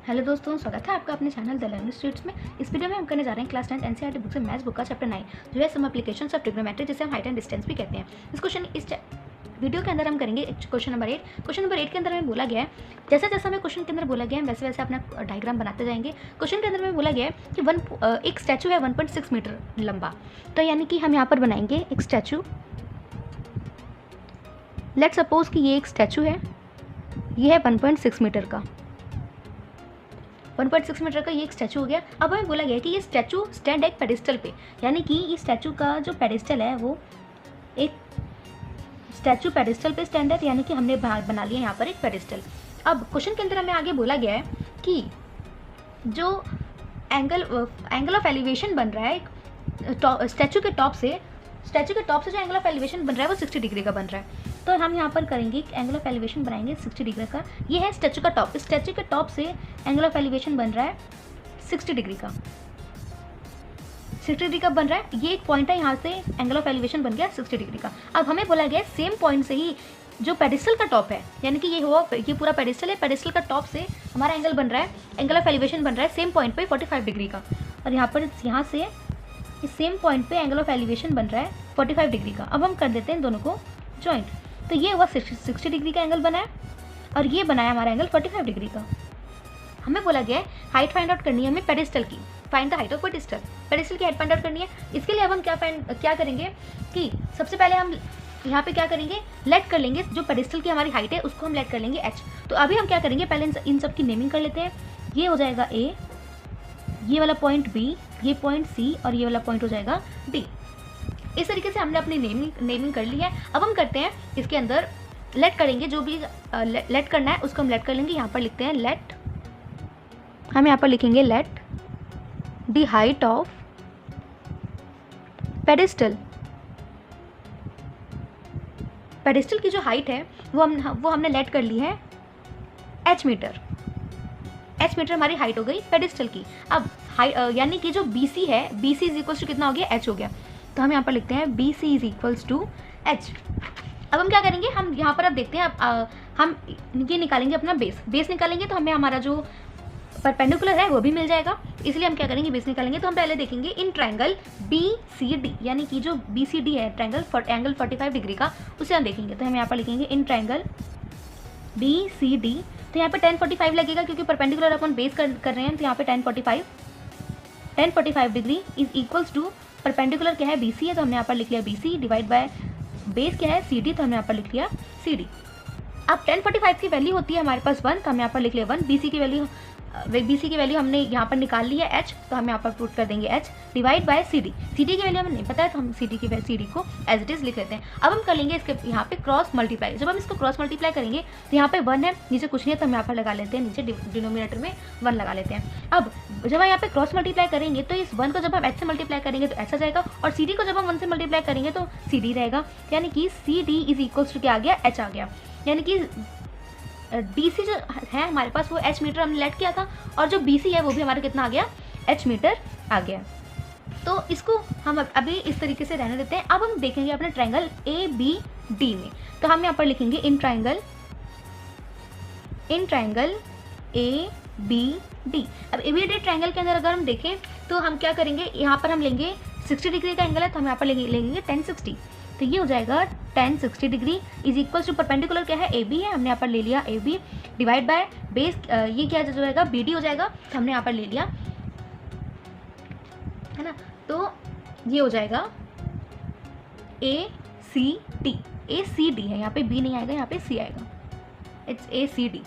Hello दोस्तों, स्वागत है आपका अपने चैनल द लर्निंग स्ट्रीट्स में। इस वीडियो में हम करने जा रहे हैं क्लास 10 एनसीईआरटी बुक से मैथ्स बुक का चैप्टर 9 जो है सम एप्लीकेशंस ऑफ ट्रिग्नोमेट्री, जिसे हम हाइट एंड डिस्टेंस भी कहते हैं। इस वीडियो के अंदर हम करेंगे क्वेश्चन नंबर 8। क्वेश्चन नंबर 8 के अंदर हमें बोला गया है, जैसा जैसा हमें क्वेश्चन के अंदर बोला गया है वैसे वैसे अपना डायग्राम बनाते जाएंगे। क्वेश्चन के अंदर हमें बोला गया है कि एक स्टैचू है 1.6 मीटर लंबा। तो यानी कि हम यहाँ पर बनाएंगे एक स्टैचू। लेट्स सपोज कि ये एक स्टैचू है, ये है 1.6 मीटर का। 1.6 मीटर का ये एक स्टैचू हो गया। अब हमें बोला गया है कि ये स्टैचू स्टैंड है एक पेडिस्टल पे, यानी कि ये स्टैचू का जो पेडिस्टल है वो एक स्टैचू पेडिस्टल पे स्टैंड है, यानी कि हमने बना लिया यहाँ पर एक पेडिस्टल। अब क्वेश्चन के अंदर हमें आगे बोला गया है कि जो एंगल ऑफ एलिवेशन बन रहा है स्टैचू के टॉप से जो एंगल ऑफ एलिवेशन बन रहा है वो 60 डिग्री का बन रहा है। तो हम यहाँ पर करेंगे एंगल ऑफ एलिवेशन बनाएंगे 60 डिग्री का। ये है स्टैचू का टॉप, स्टैचू के टॉप से एंगल ऑफ एलिवेशन बन रहा है 60 डिग्री का। 60 डिग्री का बन रहा है, ये एक पॉइंट है, यहाँ से एंगल ऑफ एलिवेशन बन गया 60 डिग्री का। अब हमें बोला गया सेम पॉइंट से ही जो पेडिस्टल का टॉप है, यानी कि ये पूरा पेडिस्टल है, पेडिस्टल का टॉप से हमारा एंगल बन रहा है, एंगल ऑफ एलिवेशन बन रहा है सेम पॉइंट पे 45 डिग्री का। और यहाँ से इस सेम पॉइंट पे एंगल ऑफ एलिवेशन बन रहा है 45 डिग्री का। अब हम कर देते हैं दोनों को जॉइंट, तो ये हुआ 60 डिग्री का एंगल बनाया और ये बनाया हमारा एंगल 45 डिग्री का। हमें बोला गया है हाइट फाइंड आउट करनी है हमें पेडिस्टल की, find the height of pedestal. Pedestal की हाइट फाइंड आउट करनी है। इसके लिए अब हम क्या करेंगे कि सबसे पहले हम यहाँ पे क्या करेंगे, लेट कर लेंगे जो पेडिस्टल की हमारी हाइट है उसको हम लेट कर लेंगे h। तो अभी हम क्या करेंगे, पहले इन सब की नेमिंग कर लेते हैं। ये हो जाएगा a, ये वाला पॉइंट b, ये पॉइंट c और ये वाला पॉइंट हो जाएगा d। इस तरीके से हमने अपनी नेमिंग कर ली है। अब हम करते हैं इसके अंदर लेट करेंगे, जो भी लेट करना है उसको हम लेट कर लेंगे। यहाँ पर लिखते हैं लेट, हम यहाँ पर लिखेंगे let the height of pedestal. Pedestal की जो हाइट है वो हमने लेट कर ली है h मीटर। h मीटर हमारी हाइट हो गई पेडिस्टल की। अब यानी कि जो BC है, BC इज इक्वल्स टू कितना हो गया, h हो गया। तो हम यहाँ पर लिखते हैं BC is equals to h। अब हम क्या करेंगे, हम यहाँ पर अब देखते हैं, हम ये निकालेंगे अपना बेस निकालेंगे, तो हमें हमारा जो परपेंडिकुलर है वो भी मिल जाएगा। इसलिए हम क्या करेंगे, बेस निकालेंगे। तो हम पहले देखेंगे इन ट्रायंगल BCD, यानी कि जो BCD है एंगल 45 डिग्री का, उसे हम देखेंगे। तो हम यहाँ पर लिखेंगे इन ट्रायंगल BCD। तो यहाँ पे 1045 लगेगा क्योंकि परपेंडिकुलर अपन बेस कर रहे हैं, तो यहाँ पे 1045 degree is equals to perpendicular क्या है BC है, तो हमने यहाँ पर लिख लिया BC डिवाइड बाय बेस क्या है CD, तो हमने यहाँ पर लिख लिया CD। अब 1045 की वैल्यू होती है हमारे पास 1, तो हम यहाँ पर लिख लिया 1। BC की वैल्यू हमने यहाँ पर निकाल ली है h, तो हम यहाँ पर पुट कर देंगे h divide by CD। CD की वैल्यू हमें नहीं पता है, तो हम CD को एज इट इज़ लिख लेते हैं। अब हम कर लेंगे इसके यहाँ पे क्रॉस मल्टीप्लाई। जब हम इसको क्रॉस मल्टीप्लाई करेंगे तो यहाँ पे 1 है, नीचे कुछ नहीं है, तो हम यहाँ पर लगा लेते हैं, नीचे डिनोमिनेटर में 1 लगा लेते हैं। अब जब हम यहाँ पे क्रॉस मल्टीप्लाई करेंगे तो इस 1 को जब हम h से मल्टीप्लाई करेंगे तो h आ जाएगा, और CD को जब हम 1 से मल्टीप्लाई करेंगे तो CD रहेगा, यानी कि CD इज इक्वल्स टू क्या आ गया, h आ गया। यानी कि BC जो है हमारे पास वो h मीटर हमने लेट किया था, और जो BC है वो भी हमारा कितना आ गया, h मीटर आ गया। तो इसको हम अभी इस तरीके से रहने देते हैं। अब हम देखेंगे अपने ट्रायंगल ABD में। तो हम यहाँ पर लिखेंगे इन ट्रायंगल ABD। अब ABD ट्रायंगल के अंदर अगर हम देखें तो हम क्या करेंगे, यहाँ पर हम लेंगे 60 डिग्री का एंगल है, तो हम यहाँ पर लेंगे 1060। तो ये हो जाएगा 1060 degree is equals to perpendicular क्या है, AB है, हमने यहाँ पर ले लिया AB डिवाइड बाय बेस ये क्या हो जाएगा, BD हो जाएगा, तो हमने यहाँ पर ले लिया, है ना। तो ये हो जाएगा ACD है, यहाँ पे B नहीं आएगा, यहाँ पे C आएगा, इट्स ACD।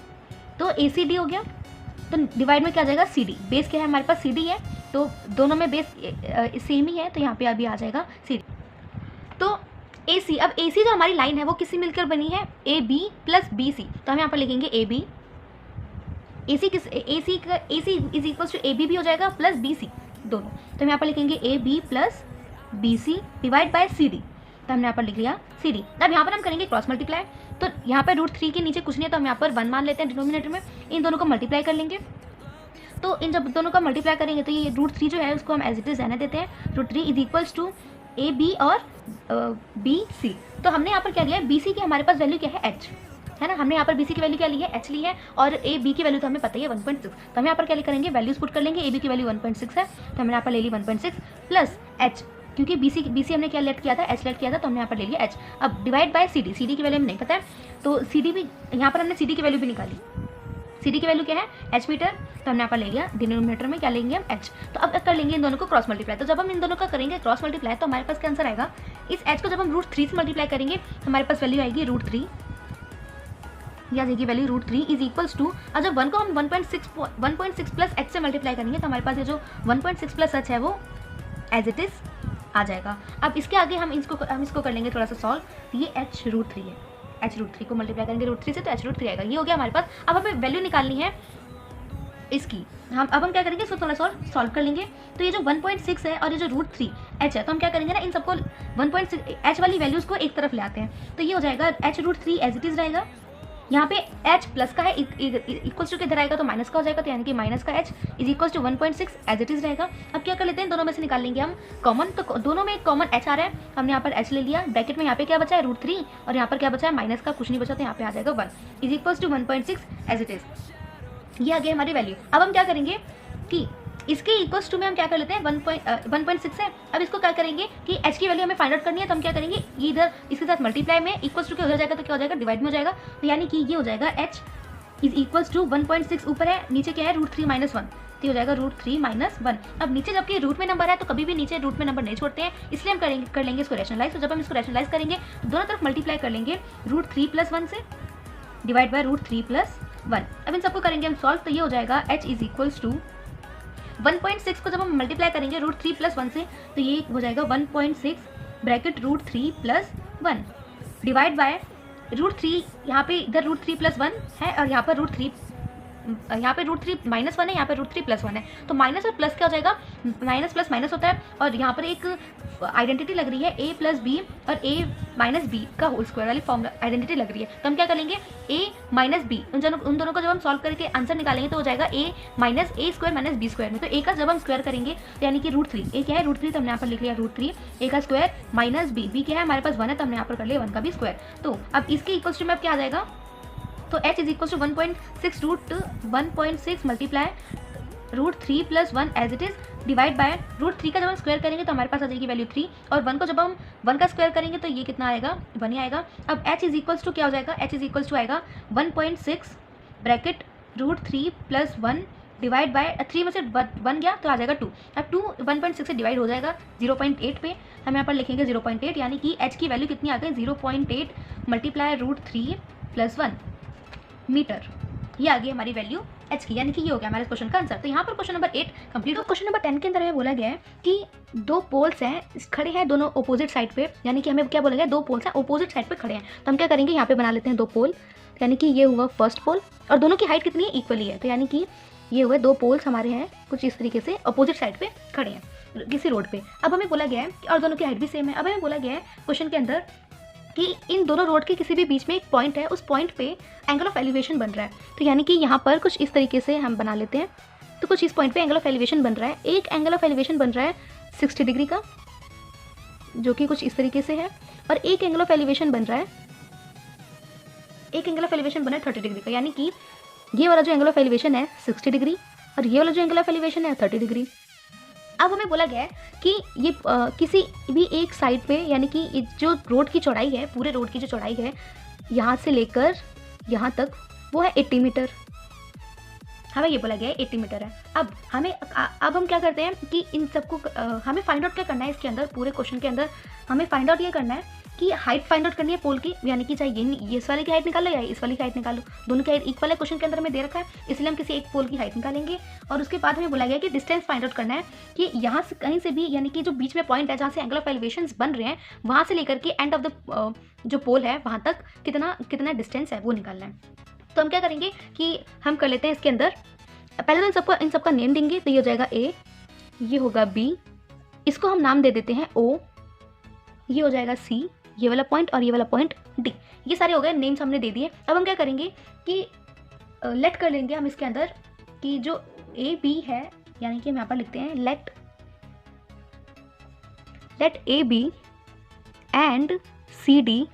तो ACD हो गया, तो डिवाइड में क्या आ जाएगा CD। बेस क्या है हमारे पास, CD है, तो दोनों में बेस सेम ही है, तो यहाँ पे अभी आ जाएगा CD। तो AC, अब AC जो हमारी लाइन है वो किससे मिलकर बनी है, AB प्लस BC। तो हम यहाँ पर लिखेंगे AB, AC is equals to AB भी हो जाएगा प्लस BC दोनों। तो हम यहाँ पर लिखेंगे AB plus BC divide by CD। तो हमने यहाँ पर लिख लिया CD। अब यहाँ पर हम करेंगे क्रॉस मल्टीप्लाई। तो यहाँ पर √3 के नीचे कुछ नहीं है, तो हम यहाँ पर 1 मान लेते हैं डिनोमिनेटर में। इन दोनों को मल्टीप्लाई कर लेंगे, तो इन जब दोनों का मल्टीप्लाई करेंगे तो ये √3 जो है उसको हम एज इट इज रहने देते हैं। √3 इज इक्वल्स टू AB और BC। तो हमने यहाँ पर क्या लिया है, BC की हमारे पास वैल्यू क्या है, h। है ना। हमने यहाँ पर BC की वैल्यू क्या ली है, h ली है, और AB की वैल्यू तो हमें पता ही है 1.6, तो हम यहाँ पर क्या करेंगे, वैल्यूज पुट कर लेंगे। AB की वैल्यू 1.6 है तो हमने यहाँ पर ले ली 1.6 प्लस h, क्योंकि BC हमने क्या लेट किया था, h लेट किया था, तो हमने यहाँ पर ले लिया h। अब डिवाइड बाय CD की वैल्यू हमें नहीं पता है, तो CD भी यहाँ पर हमने CD की वैल्यू भी निकाली। CD की वैल्यू क्या है, h मीटर, तो हमने यहाँ पर ले लिया, डिनोमिनेटर में क्या लेंगे हम, h। तो अब कर लेंगे इन दोनों को क्रॉस मल्टीप्लाई। तो जब हम इन दोनों का करेंगे क्रॉस मल्टीप्लाई तो हमारे पास क्या आंसर आएगा, इस h को जब हम √3 से मल्टीप्लाई करेंगे हमारे पास वैल्यू आएगी √3, या देखिए वैल्यू √3 इज इक्वल्स टू, और जब 1 को हम 1.6 प्लस h से मल्टीप्लाई करेंगे तो हमारे पास ये जो 1.6 प्लस h है वो एज इट इज आ जाएगा। अब इसके आगे हम इसको कर लेंगे थोड़ा सा सॉल्व। ये h √3 है, h √3 को मल्टीप्लाई करेंगे √3 से तो h √3 आएगा। ये हो गया हमारे पास। अब हमें वैल्यू निकालनी है इसकी, हम क्या करेंगे, इसको थोड़ा सॉल्व कर लेंगे। तो ये जो 1.6 है और ये जो √3 h है, तो हम क्या करेंगे ना, इन सबको 1.6 h वाली वैल्यूज को एक तरफ ले आते हैं। तो ये हो जाएगा h √3 एज इट इज रहेगा। यहाँ पे h प्लस का है, इक्वल्स टू किधर आएगा तो माइनस का हो जाएगा, तो यानी कि माइनस का h is equals to 1.6 as it is रहेगा। अब क्या कर लेते हैं, दोनों में से निकाल लेंगे हम कॉमन, तो दोनों में एक कॉमन h आ रहा है, हमने यहाँ पर h ले लिया। ब्रैकेट में यहाँ पे क्या बचा है, √3, और यहाँ पर क्या बचा है, माइनस का कुछ नहीं बचा, तो यहाँ पे आ जाएगा 1 is equals to 1.6 as it is. ये आ गई हमारी वैल्यू। अब हम क्या करेंगे कि इसके इक्वल्स टू में हम क्या कर लेते हैं, 1.6 है। अब इसको क्या करेंगे कि h की वैल्यू हमें फाइंड आउट करनी है, तो हम क्या करेंगे, ये इधर इसके साथ मल्टीप्लाई में इक्वल्स टू क्या हो जाएगा, तो क्या हो जाएगा, डिवाइड में हो जाएगा। तो यानी कि ये हो जाएगा h इज इक्वल्स टू 1.6, ऊपर है, नीचे क्या है √3 - 1, तो ये हो जाएगा √3 - 1। अब नीचे जबकि रूट में नंबर है तो कभी भी नीचे रूट में नंबर नहीं छोड़ते हैं, इसलिए हम कर लेंगे इसको रैशनलाइज। तो जब हम इसको रैशनलाइज करेंगे तो दोनों तरफ मल्टीप्लाई कर लेंगे √3 + 1 से, डिवाइड बाय √3 + 1। अब इन सबको करेंगे हम सॉल्व, तो ये हो जाएगा h इज इक्वल्स टू 1.6 को जब हम मल्टीप्लाई करेंगे √3 + 1 से, तो ये हो जाएगा 1.6 ब्रैकेट √3 + 1 डिवाइड बाय √3, यहाँ पे इधर √3 + 1 है और यहाँ पर √3 -1 है, यहाँ पे √3 + 1 है, तो माइनस और प्लस क्या हो जाएगा, माइनस प्लस माइनस होता है। और यहाँ पर एक आइडेंटिटी लग रही है a + b और a - b का होल स्क्वायर वाली फॉर्म आइडेंटिटी लग रही है, तो हम क्या करेंगे, a - b उन दोनों को जब हम सॉल्व करके आंसर निकालेंगे तो हो जाएगा a - a² - b² में। तो a का जब हम स्क्वायर करेंगे तो यानी कि √3, a क्या है √3, तो हमने यहाँ पर लिख लिया √3, a का स्क्वायर माइनस b क्या है हमारे पास 1 है, तो हमने यहाँ पर कर लिया 1 का भी स्क्वायर। तो अब इसके इक्वल्स टू में अब क्या आ जाएगा, तो h is equal to 1.6 multiply √3 + 1 as it is divide by √3 का जब हम स्क्वायर करेंगे तो हमारे पास आ जाएगी वैल्यू 3, और 1 को जब हम 1 का स्क्वायर करेंगे तो ये कितना आएगा, 1 ही आएगा। अब h इज इक्वल्स टू क्या हो जाएगा, h इज इक्वल्स टू आएगा 1.6 ब्रैकेट √3 + 1 डिवाइड बाय 3 में से 1 गया तो आ जाएगा 2। अब 2 1.6 से डिवाइड हो जाएगा 0.8 पे, हम यहाँ पर लिखेंगे 0.8, यानी कि h की वैल्यू कितनी आ गई, 0.8 मल्टीप्लाई √3 + 1 मीटर। ये आ गई हमारी वैल्यू h की, यानी कि ये हो गया हमारे क्वेश्चन का आंसर। तो यहाँ पर क्वेश्चन नंबर 8 कंप्लीट। तो क्वेश्चन नंबर 10 के अंदर हमें बोला गया है कि दो पोल्स हैं, खड़े हैं दोनों अपोजिट साइड पे, यानी कि हमें क्या बोला गया, दो पोल्स हैं अपोजिट साइड पे खड़े हैं। तो हम क्या करेंगे, यहाँ पे बना लेते हैं दो पोल, यानी कि ये हुआ फर्स्ट पोल, और दोनों की हाइट कितनी है, इक्वली है, तो यानी कि ये हुए दो पोल्स हमारे हैं कुछ इस तरीके से अपोजिट साइड पे खड़े हैं किसी रोड पे। अब हमें बोला गया है और दोनों की हाइट भी सेम है। अब हमें बोला गया है क्वेश्चन के अंदर कि इन दोनों रोड के किसी भी बीच में एक पॉइंट है, उस पॉइंट पे एंगल ऑफ एलिवेशन बन रहा है। तो यानी कि यहाँ पर कुछ इस तरीके से हम बना लेते हैं, तो कुछ इस पॉइंट पे एंगल ऑफ एलिवेशन बन रहा है। एक एंगल ऑफ एलिवेशन बन रहा है 60 डिग्री का, जो कि कुछ इस तरीके से है, और एक एंगल ऑफ एलिवेशन बन रहा है 30 डिग्री का, यानी कि ये वाला जो एंगल ऑफ एलिवेशन है 60 डिग्री और ये वाला जो एंगल ऑफ एलिवेशन है 30 डिग्री। अब हमें बोला गया है कि ये किसी भी एक साइड पे, यानी कि जो रोड की चौड़ाई है, पूरे रोड की जो चौड़ाई है यहाँ से लेकर यहाँ तक, वो है 80 मीटर। हमें ये बोला गया है 80 मीटर है। अब हम क्या करते हैं कि इन सबको हमें फाइंड आउट क्या करना है, इसके अंदर पूरे क्वेश्चन के अंदर हमें फाइंड आउट ये करना है कि हाइट फाइंड आउट करनी है पोल की, यानी कि चाहे ये इस वाले की हाइट निकालो या इस वाले की हाइट निकालो, दोनों की हाइट इक्वल है क्वेश्चन के अंदर हमें दे रखा है, इसलिए हम किसी एक पोल की हाइट निकालेंगे। और उसके बाद हमें बोला गया कि डिस्टेंस फाइंड आउट करना है कि यहाँ से कहीं से भी, यानी कि जो बीच में पॉइंट है जहाँ से एंगल ऑफ एलिवेशंस बन रहे हैं, वहाँ से लेकर के एंड ऑफ द जो पोल है वहाँ तक कितना डिस्टेंस है वो निकालना है। तो हम क्या करेंगे कि हम कर लेते हैं इसके अंदर, पहले तो इन सबका नेम देंगे। तो ये हो जाएगा A, ये होगा B, इसको हम नाम दे देते हैं O, ये हो जाएगा C, ये वाला पॉइंट, और ये वाला पॉइंट D। ये सारे हो गए, नेम्स हमने दे दिए। अब हम क्या करेंगे कि लेट कर लेंगे हम इसके अंदर कि जो A B है, यानी कि हम यहाँ पर लिखते हैं let A B and C D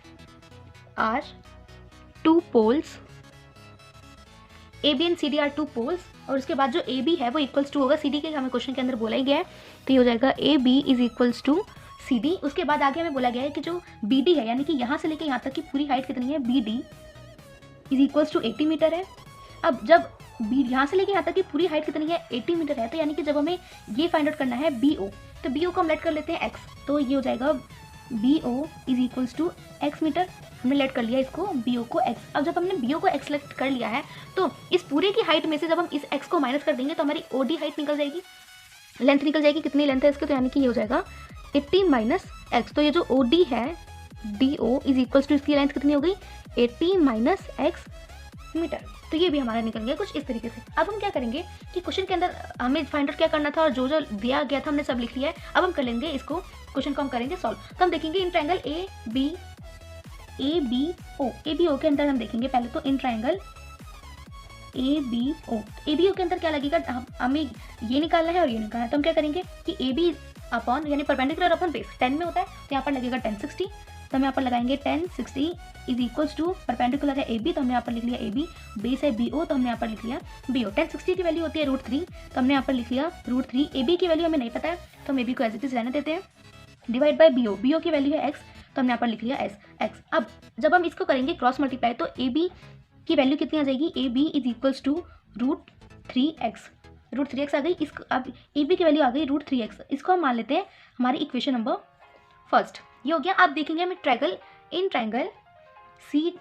are 2 poles, A B and C D are 2 poles, और उसके बाद जो ए बी है वो इक्वल्स टू होगा सी डी के, हमें क्वेश्चन के अंदर बोला ही गया है, तो ये हो जाएगा A B is equals to C D. उसके बाद आगे हमें बोला गया है कि जो बी डी है, यानी कि यहाँ से लेकर यहाँ तक की पूरी हाइट कितनी है, B D is equals to 80 metre है। अब जब बी यहाँ से लेकर यहाँ तक की पूरी हाइट कितनी है, 80 मीटर है, तो यानी कि जब हमें ये फाइंड आउट करना है बी ओ, तो बी ओ को हम लेट कर लेते हैं एक्स, तो ये हो जाएगा B O is equals to X metre. हमने लेट कर लिया इसको बी ओ को एक्स। अब जब हमने बी ओ को एक्स लेट कर लिया है, तो इस पूरे की हाइट में से जब हम इस एक्स को माइनस कर देंगे तो हमारी ओ डी हाइट निकल जाएगी, लेंथ निकल जाएगी। कितनी लेंथ है इसकी, तो यानी कि ये हो जाएगा 80 माइनस एक्स। तो ये जो ओ डी है D O is equals to, इसकी लेंथ कितनी हो गई, 80 माइनस एक्स मीटर। तो ये भी हमारा निकल गया कुछ इस तरीके से। अब हम क्या करेंगे कि क्वेश्चन के अंदर हमें फाइंड आउट क्या करना था और जो जो दिया गया था हमने सब लिख लिया है। अब हम कर लेंगे इसको, क्वेश्चन को हम करेंगे सॉल्व। तो हम देखेंगे in triangle A B O के अंदर हम देखेंगे पहले तो in triangle A B O के अंदर क्या लगेगा, हमें ये निकालना है और ये निकालना है। तो हम क्या करेंगे कि ए बी अपॉन यानी परपेंडिकुलर अपॉन बेस 10 में होता है, तो यहाँ पर लगेगा 1060, तो हम यहाँ पर लगाएंगे 1060 इज इक्वल्स टू, परपेंडिकुलर है ए बी तो हमने यहाँ पर लिख लिया ए बी, बेस है बी ओ तो हमने यहाँ पर लिख लिया बी ओ। 1060 की वैल्यू होती है √3, तो हमने यहाँ पर लिख लिया √3। ए बी की वैल्यू हमें नहीं पता है तो हम ए बी को एज इट इज रहने देते हैं, डिवाइड बाय बी ओ की वैल्यू है एक्स, तो हमने यहाँ पर लिख लिया एक्स। अब जब हम इसको करेंगे क्रॉस मल्टीप्लाई, तो ए बी की वैल्यू कितनी आ जाएगी, A B is equals to √3x आ गई। इसको अब ए बी की वैल्यू आ गई √3x, इसको हम मान लेते हैं हमारी इक्वेशन नंबर फर्स्ट। ये हो गया। आप देखेंगे हमें इन ट्रायंगल सी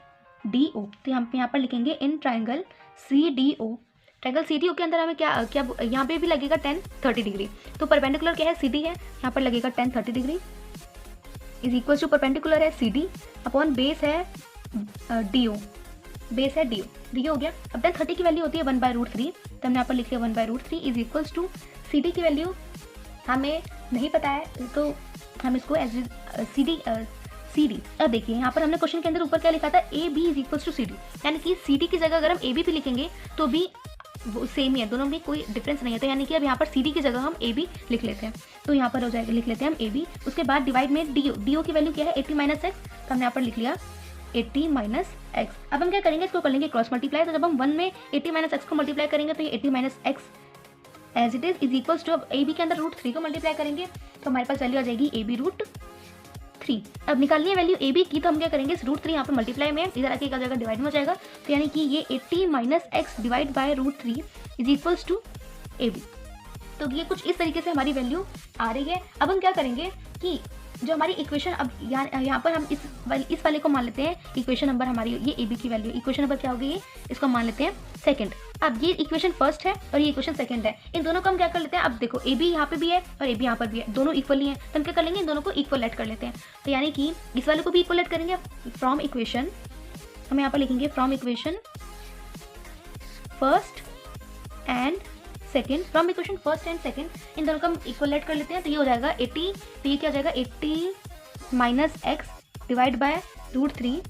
डी ओ, तो हम यहाँ पर लिखेंगे in triangle C D O. Triangle C D O के अंदर हमें क्या यहाँ पे भी लगेगा 10-30 डिग्री, तो परपेंडिकुलर क्या है सी डी है, यहाँ पर लगेगा 10-30 degree is equal to, perpendicular है सी डी अपॉन बेस है डी ओ, बेस है डी ओ हो गया। अब 10-30 की वैल्यू होती है 1/√3, तो हमने यहाँ पर लिख लिया 1/√3 is equals to C D की वैल्यू हमें नहीं पता है, तो हम इसको एज सी डी। अब देखिए यहाँ पर हमने क्वेश्चन के अंदर ऊपर क्या लिखा था, A B is equals to C D, यानी कि सी डी की जगह अगर हम ए बी भी लिखेंगे तो भी वो सेम ही है, दोनों में कोई डिफरेंस नहीं है। तो यानी कि अब यहाँ पर सी डी की जगह हम ए बी लिख लेते हैं, तो यहाँ पर हो जाएगा, लिख लेते हैं हम ए बी। उसके बाद डिवाइड में डी ओ की वैल्यू क्या है 80 माइनस एक्स, तो हमने यहाँ पर लिख लिया 80 माइनस एक्स। अब हम क्या करेंगे, इसको कर लेंगे क्रॉस मल्टीप्लाई, तो जब हम 1 में 80 माइनस एक्स को मल्टीप्लाई करेंगे तो ये 80 minus x as it is equals to, अब ए बी के अंदर √3 को मल्टीप्लाई करेंगे तो हमारे पास वैल्यू आ जाएगी ए बी √3। अब निकालनी है वैल्यू ए बी की, तो हम क्या करेंगे, इस √3 यहाँ पर मल्टीप्लाई में इधर आके एक जगह डिवाइड में हो जाएगा, तो यानी कि ये 80 minus x divide by √3 is equals to A B. तो ये कुछ इस तरीके से हमारी वैल्यू आ रही है। अब हम क्या करेंगे कि जो हमारी इक्वेशन, अब यहाँ पर हम इस वाले को मान लेते हैं इक्वेशन नंबर हमारी, ये ए बी की वैल्यू इक्वेशन नंबर क्या हो गई, इसको मान लेते हैं सेकंड। अब ये इक्वेशन फर्स्ट है और ये इक्वेशन सेकंड है, इन दोनों को हम क्या कर लेते हैं, अब देखो ए बी यहाँ पे भी है और ए बी यहाँ पर भी है, दोनों इक्वली हैं, तो हम क्या कर लेंगे, इन दोनों को इक्वल लेट कर लेते हैं। तो यानी कि इस वाले को भी इक्वल लेट करेंगे फ्रॉम इक्वेशन, हम यहाँ पर लिखेंगे from equation first and second, from equation first and second, इन दोनों को हम इक्वल लेट कर लेते हैं। तो ये हो जाएगा 80, तो ये क्या हो जाएगा 80 minus x divide by √3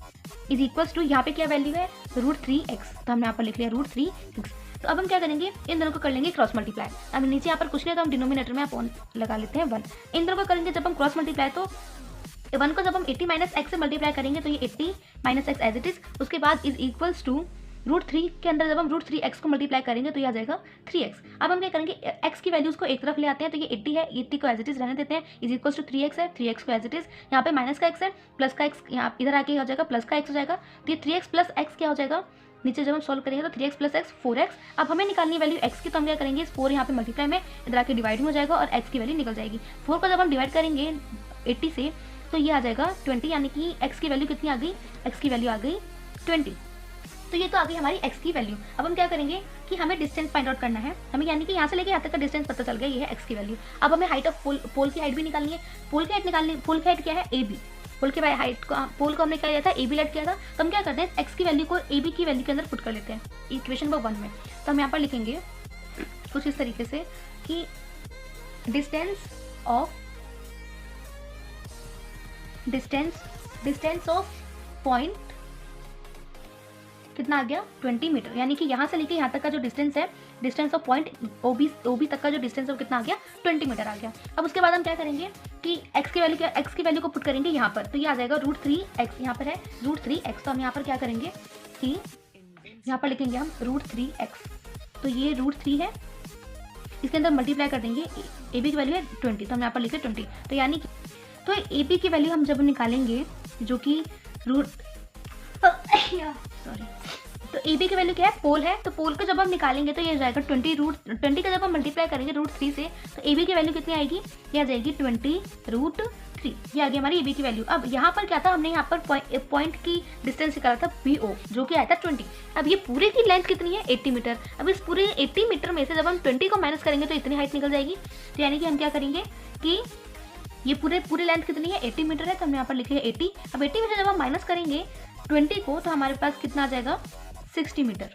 is equals to, यहाँ पे क्या वैल्यू है √3x, तो हमने यहाँ पर लिख लिया √3x। तो अब हम क्या करेंगे, इन दोनों को कर लेंगे क्रॉस मल्टीप्लाई। अब नीचे यहाँ पर कुछ नहीं, तो हम डिनोमिनेटर में अपॉन लगा लेते हैं 1। इन दोनों को करेंगे जब हम क्रॉस मल्टीप्लाई, तो 1 को जब हम 80 माइनस एक्स से मल्टीप्लाई करेंगे तो ये 80 minus x as it is, उसके बाद इज इक्वल्स टू √3 के अंदर जब हम √3x को मल्टीप्लाई करेंगे तो ये आ जाएगा 3x। अब हम क्या करेंगे, x की वैल्यूज को एक तरफ ले आते हैं, तो ये 80 है, 80 को एज इट इज रहने देते हैं, इज इक्वल्स टू 3x है, 3x को एज इट इज, यहाँ पे माइनस का x है, प्लस का x यहाँ इधर आके हो जाएगा, प्लस का x हो जाएगा, तो ये 3x प्लस x क्या हो जाएगा, नीचे जब हम सॉल्व करेंगे तो 3x प्लस x 4x। अब हमें निकालनी वैल्यू x की, तो हम क्या करेंगे, इस 4 यहाँ पे मल्टीप्लाई में इधर आके डिवाइड में हो जाएगा और x की वैल्यू निकल जाएगी। 4 को जब हम डिवाइड करेंगे 80 से तो ये आ जाएगा 20, यानी कि x की वैल्यू कितनी आ गई, x की वैल्यू आ गई 20। तो ये तो आ गई हमारी x की वैल्यू। अब हम क्या करेंगे कि हमें डिस्टेंस फाइंड आउट करना है, हमें यानी कि यहाँ से लेके यहाँ तक का डिस्टेंस पता चल गया, ये है x की वैल्यू। अब हमें हाइट ऑफ पोल की हाइट भी निकालनी है। पोल की हाइट निकालनी, पोल की हाइट क्या है a b, पोल के हाइट को, पोल को हमने क्या किया था a b लेट किया था, तो हम क्या करते हैं x की वैल्यू को a b की वैल्यू के अंदर पुट कर लेते हैं इक्वेशन नंबर 1 में। तो हम यहाँ पर लिखेंगे कुछ इस तरीके से कि डिस्टेंस ऑफ पॉइंट कितना आ गया 20 मीटर, यानी कि यहाँ से लेके यहाँ तक का जो डिस्टेंस है, डिस्टेंस ऑफ पॉइंट OB तक का जो डिस्टेंस है वो कितना आ गया 20 मीटर आ गया। अब उसके बाद हम क्या करेंगे कि x की वैल्यू को पुट करेंगे यहाँ पर, तो ये आ जाएगा √3x, यहाँ पर है √3x, तो हम यहाँ पर क्या करेंगे कि यहाँ पर लिखेंगे हम √3x, तो ये √3 है, इसके अंदर मल्टीप्लाई कर देंगे, ए बी की वैल्यू है 20, तो हम यहाँ पर लिखे 20, तो यानी कि तो ए बी की वैल्यू हम जब निकालेंगे जो कि सॉरी, तो ए बी की वैल्यू क्या है, पोल है, तो पोल को जब हम निकालेंगे तो ये जाएगा 20 का जब हम मल्टीप्लाई करेंगे √3 से, तो ए बी की वैल्यू कितनी आएगी, ये आ जाएगी 20√3, ये आ गई हमारी ए बी की वैल्यू। अब यहाँ पर क्या था, हमने यहाँ पर पॉइंट की डिस्टेंस निकाला था बी ओ, जो कि आया था 20। अब ये पूरे की लेंथ कितनी है, 80 मीटर। अब इस पूरे 80 मीटर में से जब हम 20 को माइनस करेंगे तो इतनी हाइट निकल जाएगी, तो यानी कि हम क्या करेंगे कि ये पूरी लेंथ कितनी है, 80 मीटर है, तो हमने यहाँ पर लिखे 80। अब 80 में से जब हम माइनस करेंगे 20 को, तो हमारे पास कितना आ जाएगा, 60 मीटर,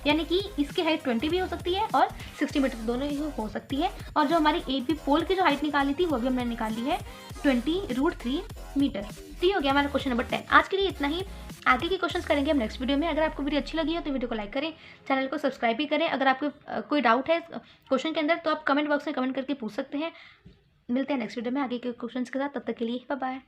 यानी कि इसकी हाइट 20 भी हो सकती है और 60 मीटर दोनों ही हो सकती है। और जो हमारी ए बी पोल की जो हाइट निकाली थी वो भी हमने निकाली है 20√3 मीटर। तो ये हो गया हमारा क्वेश्चन नंबर 10। आज के लिए इतना ही, आगे के क्वेश्चंस करेंगे हम नेक्स्ट वीडियो में। अगर आपको वीडियो अच्छी लगी हो तो वीडियो को लाइक करें, चैनल को सब्सक्राइब भी करें। अगर आपको कोई डाउट है क्वेश्चन के अंदर तो आप कमेंट बॉक्स में कमेंट करके पूछ सकते हैं। मिलते हैं नेक्स्ट वीडियो में आगे के क्वेश्चंस के साथ, तब तक के लिए बाय बाय।